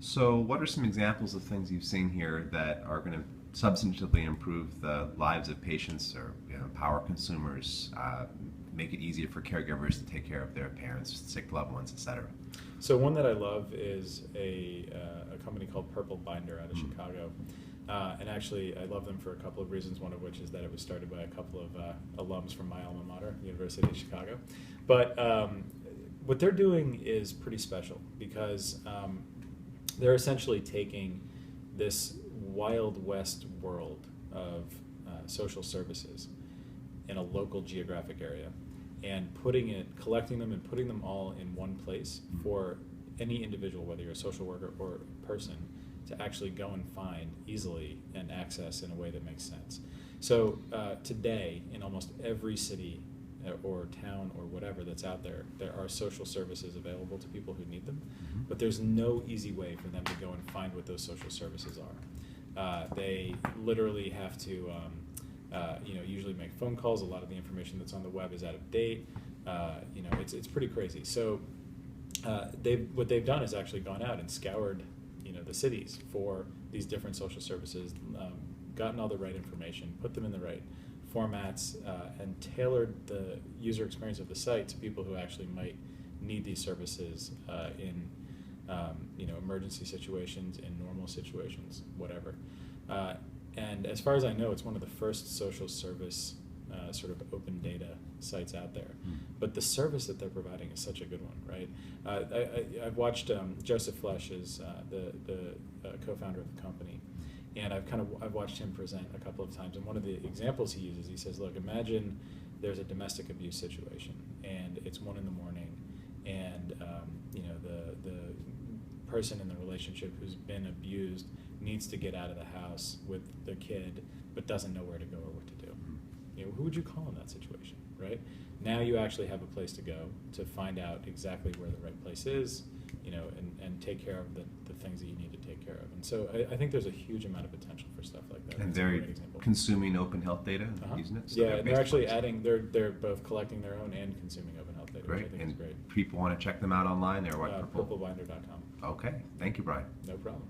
So what are some examples of things you've seen here that are going to substantively improve the lives of patients or empower consumers, make it easier for caregivers to take care of their parents, sick loved ones, etc.? So one that I love is a company called Purplebinder out of Chicago. And actually, I love them for a couple of reasons, one of which is that it was started by a couple of alums from my alma mater, University of Chicago. But what they're doing is pretty special because they're essentially taking this Wild West world of social services in a local geographic area and collecting them and putting them all in one place for any individual, whether you're a social worker or a person, to actually go and find easily and access in a way that makes sense. So today, in almost every city or town or whatever that's out there, there are social services available to people who need them, but there's no easy way for them to go and find what those social services are. They literally have to usually make phone calls. A lot of the information that's on the web is out of date. It's pretty crazy. So what they've done is actually gone out and scoured the cities for these different social services, gotten all the right information, put them in the right formats, and tailored the user experience of the site to people who actually might need these services in emergency situations, in normal situations, whatever. And as far as I know, it's one of the first social service sort of open data sites out there. But the service that they're providing is such a good one, right? I've watched Joseph Flesch is the co-founder of the company, and I've watched him present a couple of times. And one of the examples he uses, he says, "Look, imagine there's a domestic abuse situation, and it's 1 a.m, and the person in the relationship who's been abused needs to get out of the house with the kid, but doesn't know where to go or what to do. Who would you call in that situation, right? Now you actually have a place to go to find out exactly where the right place is, and take care of the things that you need to take care of. And so I think there's a huge amount of potential for stuff like that. And they're consuming open health data and using it? So they're actually they're both collecting their own and consuming open health data, which I think is great. People want to check them out online, they're what? Purplebinder.com. Okay, thank you, Bryan. No problem.